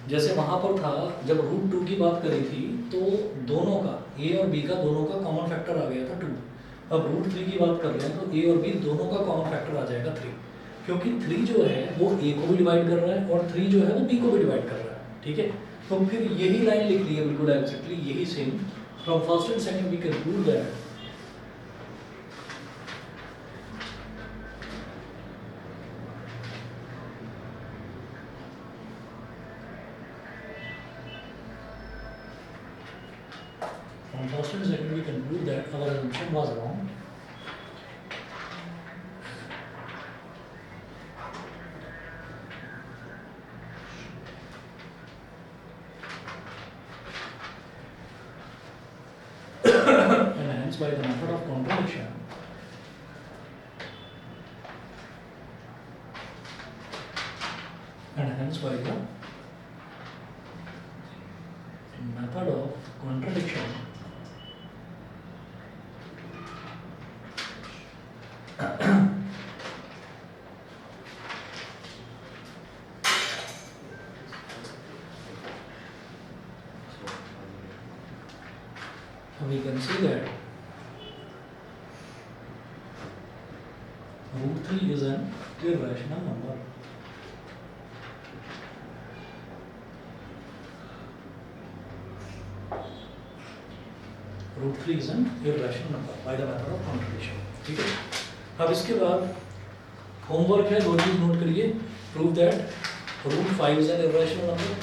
जैसे वहाँ पर था जब रूट 2 की बात करी थी तो दोनों का ए और बी का दोनों का कॉमन फैक्टर आ गया था 2। अब रूट 3 की बात कर रहे हैं तो ए और बी दोनों का कॉमन फैक्टर आ जाएगा 3, क्योंकि 3 जो है वो ए को भी डिवाइड कर रहा है और 3 जो है वो बी को भी डिवाइड कर रहा है। ठीक है, तो फिर यही लाइन लिख ली है बिल्कुल एग्जैक्टली यही same. From first and second we can prove that from first and second we can prove that our assumption was wrong. And hence by the method of contradiction we can see that root 3 is an irrational number. Root 3 is an irrational number by the method of contradiction. ठीक है, अब इसके बाद homework है, दो चीज note करिए। Prove that root 5 is an irrational number.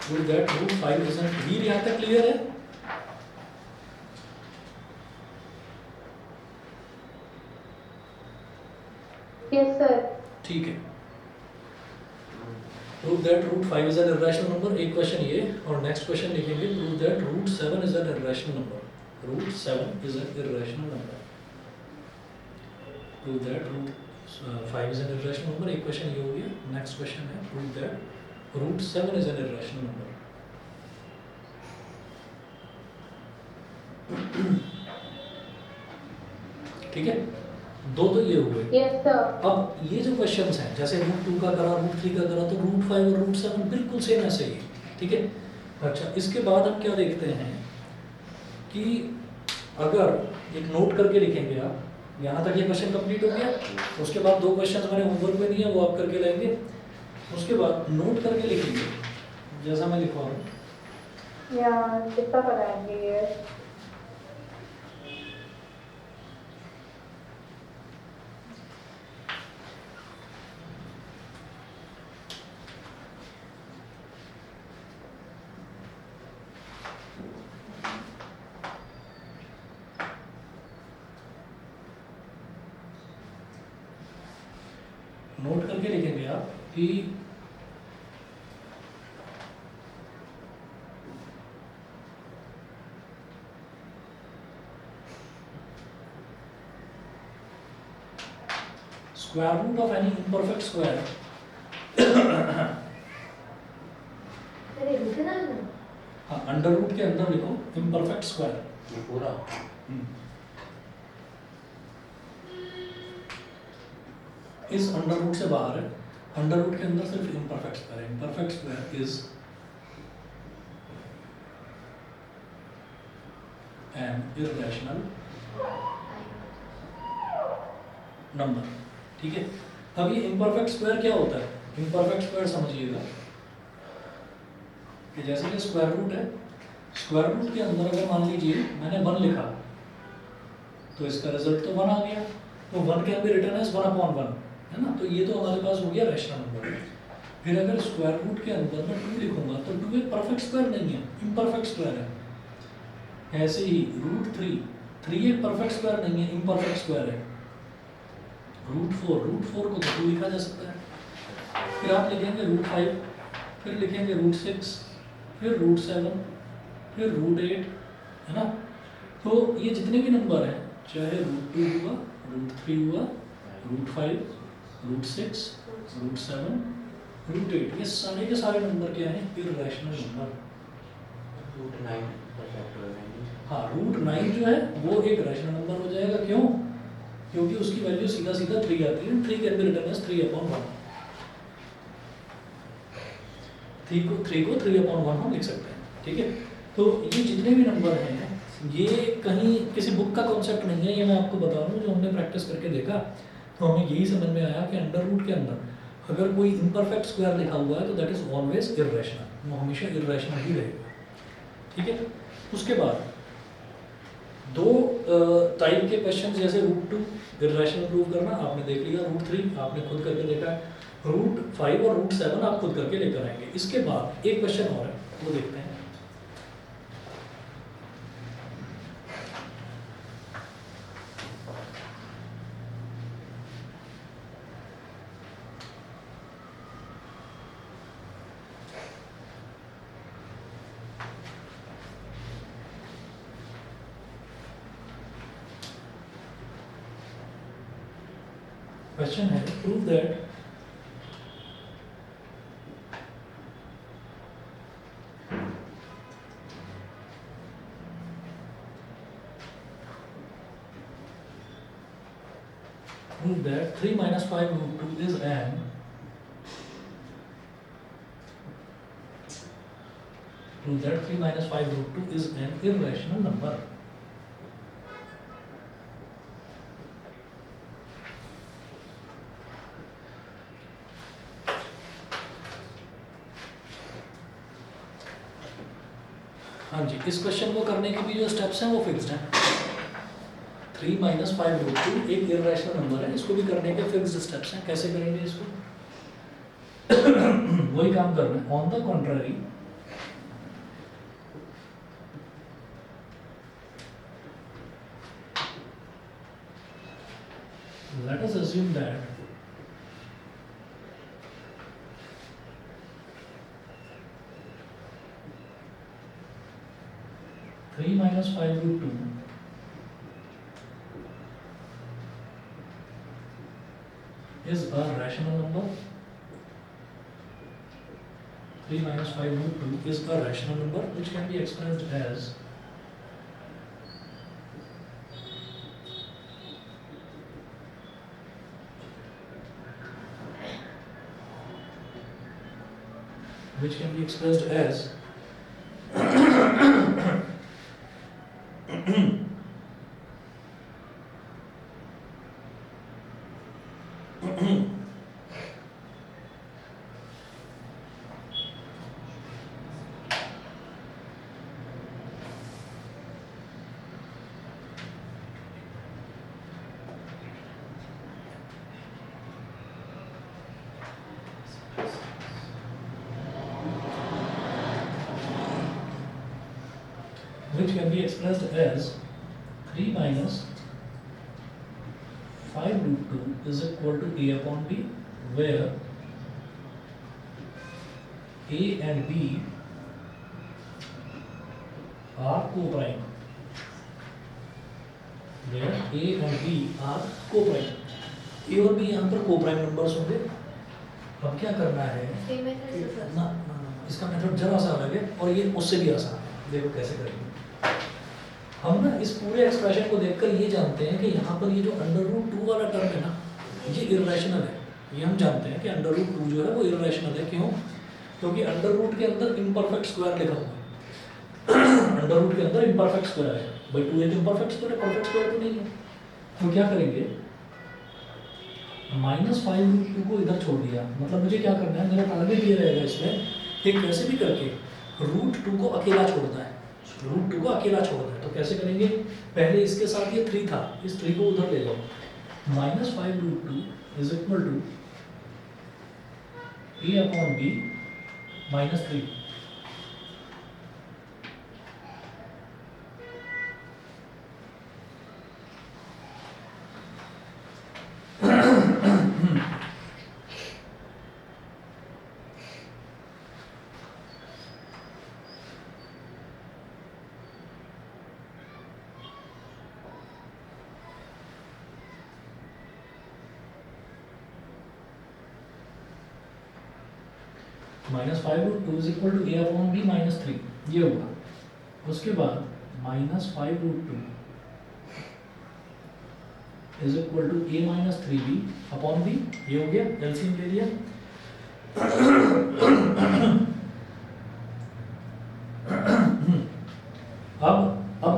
Prove that root 5 is an, Veer यहाँ तक क्लियर है? Yes sir. ठीक है, prove that root 5 is an irrational number, एक क्वेश्चन ये, और नेक्स्ट क्वेश्चन लिखेंगे prove that root 7 is an irrational number. Root 7 is an irrational number. Prove that root 5 is an irrational number, एक question ये हो गया। नेक्स्ट क्वेश्चन है prove that root 7 is an irrational number. ठीक है, दो तो ये हुए। Yes sir. अब ये जो क्वेश्चंस हैं, जैसे रूट 2 का करा, रूट 3 का करा, तो रूट 5 और रूट 7 बिल्कुल सेम ऐसे ही। ठीक है, अच्छा इसके बाद हम क्या देखते हैं कि अगर एक नोट करके लिखेंगे आप, यहाँ तक ये क्वेश्चन कंप्लीट हो गया, उसके बाद दो क्वेश्चंस मैंने होमवर्क में दिए वो आप करके लाएंगे, उसके बाद नोट करके लिखेंगे जैसा मैं लिखवा रहा हूँ। या कितना कराएंगे? नोट करके लिखेंगे आप कि square root of any imperfect square, हाँ अंडर रूट के अंदर लिखो इम्परफेक्ट स्क्वायर, ये पूरा इस अंडर रूट से बाहर है, अंडर रूट के अंदर सिर्फ इम्परफेक्ट स्क्वायर है। Imperfect square is an irrational number. ठीक है, अब ये इम्परफेक्ट स्क्वायर क्या होता है? इम्परफेक्ट स्क्वायर समझिएगा कि जैसे कि स्क्वायर रूट है, स्क्वायर रूट के अंदर अगर मान लीजिए मैंने 1 लिखा तो इसका रिजल्ट तो 1 आ गया, तो 1 कैन बी रिटन एज 1/1 है ना, तो ये तो हमारे पास हो गया रैशनल नंबर। फिर अगर स्क्वायर रूट के अंदर मैं 2 लिखूंगा तो 2 एक परफेक्ट स्क्वायर नहीं है, इम्परफेक्ट स्क्वायर है। ऐसे ही रूट 3 एक परफेक्ट स्क्वायर नहीं है, इम्परफेक्ट स्क्वायर है। रूट 4 को तो 2 लिखा जा सकता है। फिर आप लिखेंगे रूट 5, फिर लिखेंगे रूट 6, फिर रूट 7, फिर रूट 8, है ना। तो ये जितने भी नंबर हैं, चाहे रूट 2 हुआ, रूट 3 हुआ, रूट 5, रूट 6, रूट 7, रूट 8, ये सारे के सारे नंबर क्या हैं? Irrational number. रूट 9 परफेक्ट हो जाएंगे। हाँ, रूट 9 जो है वो एक रैशनल नंबर हो जाएगा। क्यों? क्योंकि उसकी वैल्यू सीधा 3 आती है। 3 कैन बी रिटन एज 3/1। 3 को 3/1 हम लिख सकते हैं, ठीक है। तो ये जितने भी नंबर हैं ये कहीं किसी बुक का कॉन्सेप्ट नहीं है, ये मैं आपको बता रहा हूँ जो हमने प्रैक्टिस करके देखा, तो हमें यही समझ में आया कि अंडर रूट के अंदर अगर कोई इम्परफेक्ट स्क्वायर लिखा हुआ है तो दैट इज ऑलवेज इर्रेशनल, वो हमेशा इर्रेशनल ही रहेगा, ठीक है। उसके बाद दो टाइप के क्वेश्चन जैसे √2 इर्रेशनल प्रूव करना आपने देख लिया, √3 आपने खुद करके देखा है, √5 और √7 आप खुद करके लेकर आएंगे। इसके बाद एक क्वेश्चन और है वो देखते हैं। क्वेश्चन है prove that prove that 3 minus 5 √2 is an prove that 3 minus 5 √2 is an irrational number. हाँ जी, इस क्वेश्चन को करने के भी जो स्टेप्स हैं वो फिक्स्ड हैं। 3 minus 5 √2 एक इर्रेशनल नंबर है, इसको भी करने के फिक्स्ड स्टेप्स हैं। कैसे करेंगे इसको? वही काम करना है। On the contrary let us assume that three minus 5 √2 is a rational number. 3 minus 5 √2 is a rational number which can be expressed as which can be expressed as 3 minus 5 √2 is equal to a upon b, where a and b are co-prime. Where a and b are co-prime. a और b यहाँ पर co-prime numbers होंगे। अब क्या करना है? ना, इसका मेथड जरा सा अलग है और ये उससे भी आसान है। देखो कैसे करेंगे। हम ना इस पूरे एक्सप्रेशन को देखकर ये जानते हैं कि यहाँ पर ये जो √2 वाला टर्म है ना, ये इर्रेशनल है। ये हम जानते हैं कि √2 जो है वो इर्रेशनल है। क्यों? क्योंकि √रूट के अंदर इम्परफेक्ट स्क्वायर लिखा हुआ है। √रूट के अंदर इम्परफेक्ट स्क्वायर है भाई, 2 एक इम्परफेक्ट स्क्वायर है, परफेक्ट स्क्वायर तो नहीं है। तो क्या करेंगे? -5 √2 को इधर छोड़ दिया। मतलब मुझे क्या करना है, मेरा टारगेट ये रहेगा इसमें कि कैसे भी करके √2 को अकेला छोड़ना है। √2 को अकेला छोड़ना है तो कैसे करेंगे? पहले इसके साथ ये 3 था, इस 3 को उधर ले जाओ। -5 √2 is equal to a upon b -3। -5 √2 is equal to a upon b -3, ये होगा। उसके बाद -5 √2 is equal to a -3b upon b, ये हो गया। एलसीएम ले लिया।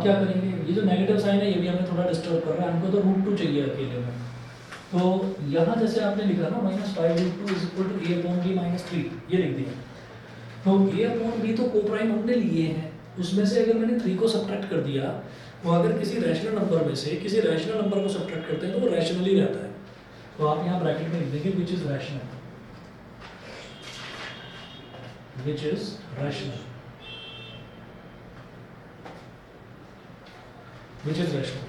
अब क्या करेंगे, ये जो नेगेटिव साइन है ये भी हमें थोड़ा डिस्टर्ब कर रहा है, हमको तो √2 चाहिए अकेले में। तो यहाँ जैसे आपने लिखा ना -5√2 इज इक्वल टू a/b - 3, ये लिख दिया। तो a/b तो कोप्राइम हमने लिए हैं, उसमें से अगर मैंने 3 को सब्ट्रैक्ट कर दिया, तो अगर किसी रैशनल नंबर में से किसी रैशनल नंबर को सब्ट्रैक्ट करते हैं तो वो रैशनल ही रहता है। तो आप यहाँ ब्रैकेट में लिख देंगे विच is rational, which is rational, which is rational,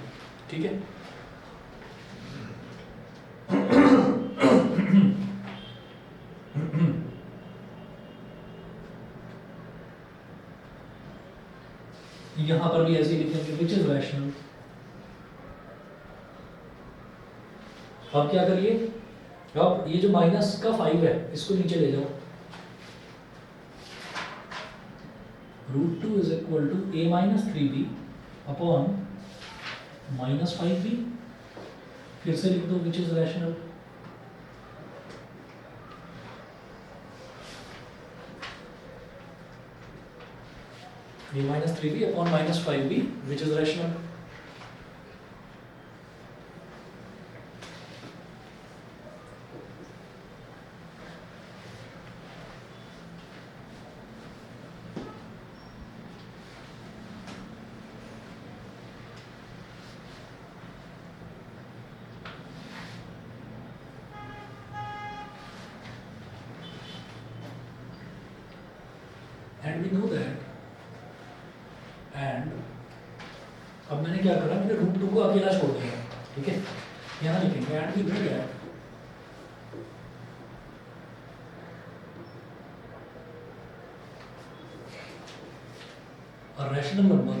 ठीक है। यहां पर भी ऐसे ही लिखेंगे विच इज रैशनल। अब क्या करिए, अब ये जो माइनस का 5 है इसको नीचे ले जाओ, √2 is equal to a - 3b upon -5b, फिर से लिख दो which is rational. a - 3b upon -5b which is rational. And we know that, and अब मैंने क्या करा, मैंने √2 को अकेला छोड़ दिया, ठीक है। यहाँ लिखेंगे and we know that a rational number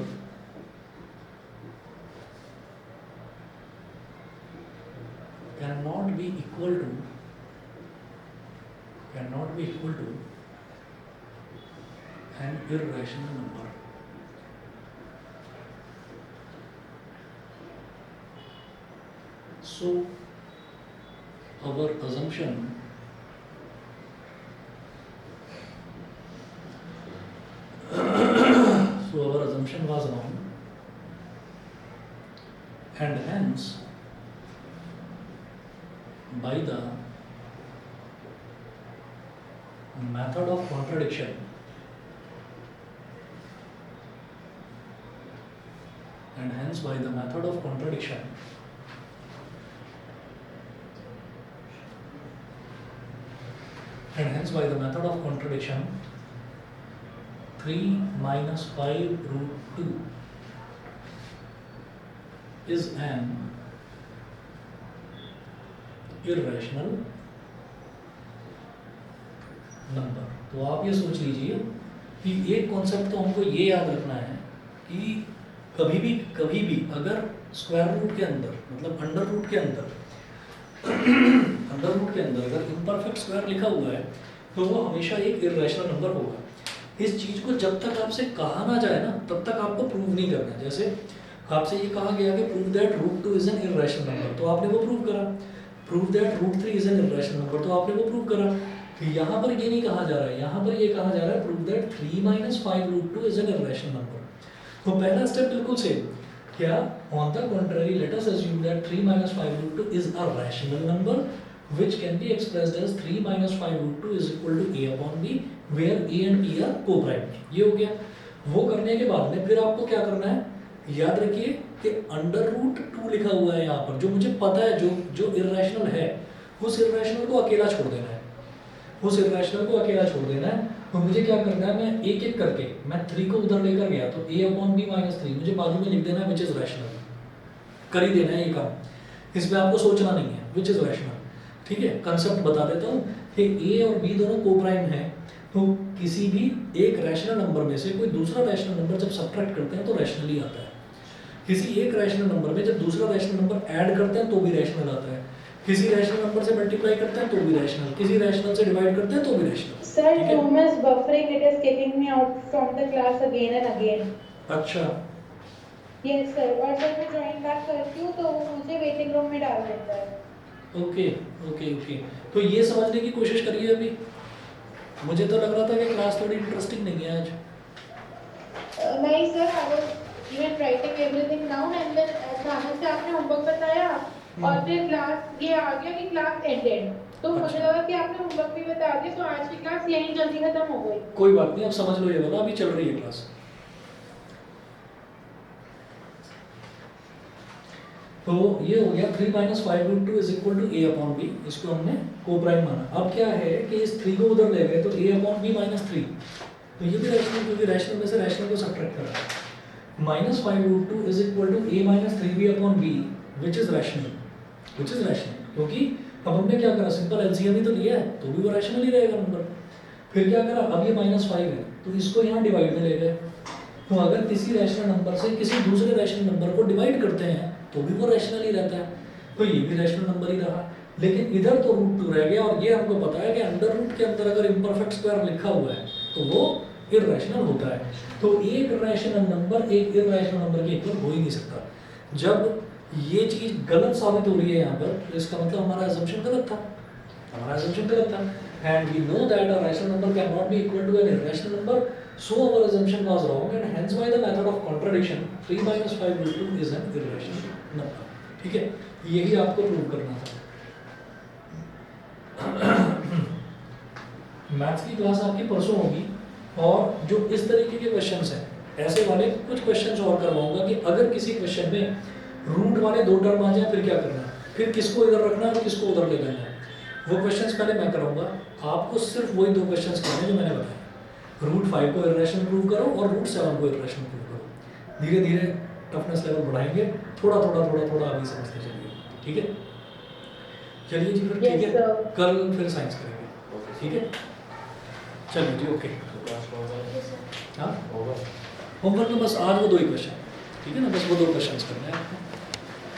cannot be equal to an irrational number. So our assumption was wrong, and hence by the method of contradiction And hence by the method of contradiction 3 minus 5√2 is an irrational number। तो आप ये सोच लीजिए कि एक concept तो हमको ये याद रखना है कि कभी भी अगर स्क्वायर रूट के अंदर मतलब अंडर रूट के अंदर अगर इम्परफेक्ट स्क्वायर लिखा हुआ है तो वो हमेशा एक इर्रेशनल नंबर होगा। इस चीज को जब तक आपसे कहा ना जाए ना तब तक आपको प्रूव नहीं करना। जैसे आपसे ये कहा गया कि prove that √2 is an irrational number, तो आपने वो प्रूव करा। Prove that √3 is an irrational number, तो आपने वो प्रूव करा। तो यहाँ पर ये नहीं कहा जा रहा है, यहाँ पर ये कहा जा रहा है prove that 3 minus 5√2 is an irrational number. तो पहला स्टेप बिल्कुल सेम। क्या? On the contrary let us assume that 3 minus 5√2 is a rational number which can be expressed as 3 minus 5√2 is equal to a upon b where a and b are co-prime। ये हो गया। वो करने के बाद में फिर आपको क्या करना है, याद रखिए कि √2 लिखा हुआ है यहाँ पर, जो मुझे पता है जो इर्रेशनल है उस इर्रेशनल को अकेला छोड़ देना है, उस इर्रेशनल को अकेला छोड़ देना है। तो मुझे क्या करना है, मैं एक एक करके मैं 3 को उधर लेकर गया तो a upon b minus 3 मुझे बाजू में लिख देना है विच इज रैशनल, कर ही देना है ये काम। इसमें आपको सोचना नहीं है, विच इज रैशनल। ठीक है, कंसेप्ट बता देता हूँ कि a और b दोनों कोप्राइम हैं, तो किसी भी एक रैशनल नंबर में से कोई दूसरा रैशनल नंबर जब सब्ट्रैक्ट करते हैं तो रैशनल ही आता है। किसी एक रैशनल नंबर में जब दूसरा रैशनल नंबर ऐड करते हैं तो भी रैशनल आता है। किसी रैशनल नंबर से मल्टीप्लाई करते हैं तो भी रैशनल, किसी रैशनल से डिवाइड करते हैं तो भी rational. Sir, Tom is buffering. It is kicking me out from the class again and again. अच्छा, Yes sir, और जब मैं ज्वाइन बैक करती हूँ तो वो मुझे वेटिंग रूम में डाल देता है। ओके ओके ओके, तो ये समझने की कोशिश करिए अभी। मुझे तो लग रहा था कि क्लास थोड़ी इंटरेस्टिंग नहीं है आज। नहीं सर, even writing everything down and then अचानक से आपने होमवर्क बताया और फिर क्लास ये आ गया कि क्लास एंडेड, तो मुझे अच्छा। लगा कि आपने होमवर्क भी बता दिया, तो आज की क्लास यहीं जल्दी खत्म हो गई। कोई बात नहीं, आप समझ लो ये वाला अभी चल रही है क्लास। तो ये हो गया 3 - 5√2 is equal to a upon b, इसको हमने कोप्राइम माना। अब क्या है कि इस 3 को उधर ले गए तो a अपॉन b - 3, तो ये भी रैशनल, क्योंकि रैशनल में से रैशनल को सब्ट्रैक्ट कर रहा है। -5√2 is equal to a - 3b upon b which is rational, क्योंकि अब हमने क्या करा, सिंपल एलसीएम ही तो लिया है, तो भी वो रैशनल ही रहेगा नंबर। फिर क्या करा, अब ये -5 है तो इसको यहाँ डिवाइड में ले गए, तो अगर किसी रैशनल नंबर से किसी दूसरे रैशनल नंबर को डिवाइड करते हैं तो भी वो रैशनल ही रहता है, तो ये भी रैशनल नंबर ही रहा। लेकिन इधर तो √2 रह गया, और ये हमको पता है कि अंडर रूट के अंदर अगर इम्परफेक्ट स्क्वायर लिखा हुआ है तो वो इररेशनल होता है। तो एक रैशनल नंबर एक इररेशनल नंबर के इक्वल हो ही नहीं सकता। जब ये चीज़ गलत साबित हो रही है यहाँ पर, तो इसका मतलब हमारा assumption गलत था, and we know that a rational number cannot be equal to an irrational number, so our assumption was wrong, and hence by the method of contradiction 3 - 5√2 is an irrational number। ठीक है, यही आपको prove करना था। Maths की class आपकी परसों होगी, और जो इस तरीके के क्वेश्चंस हैं, ऐसे वाले कुछ क्वेश्चंस और करवाऊंगा कि अगर किसी क्वेश्चन में रूट वाले 2 टर्म आ जाए फिर क्या करना है, फिर किसको इधर रखना है और किसको उधर ले जाना है, वो क्वेश्चंस पहले मैं कराऊंगा। आपको सिर्फ वही 2 क्वेश्चंस करने जो मैंने बताया, √5 को इररेशनल प्रूव करो और √7 को इररेशनल प्रूव करो। धीरे धीरे टफनेस लेवल बढ़ाएंगे, थोड़ा अभी समझते चलिए, ठीक है। चलिए जी, फिर ठीक है, कल फिर साइंस करेंगे, ठीक है। चलिए जी, ओके। हाँ, होमवर्क में बस आज वो 2 ही क्वेश्चन, ठीक है ना, बस वो 2 क्वेश्चन करने हैं आपको।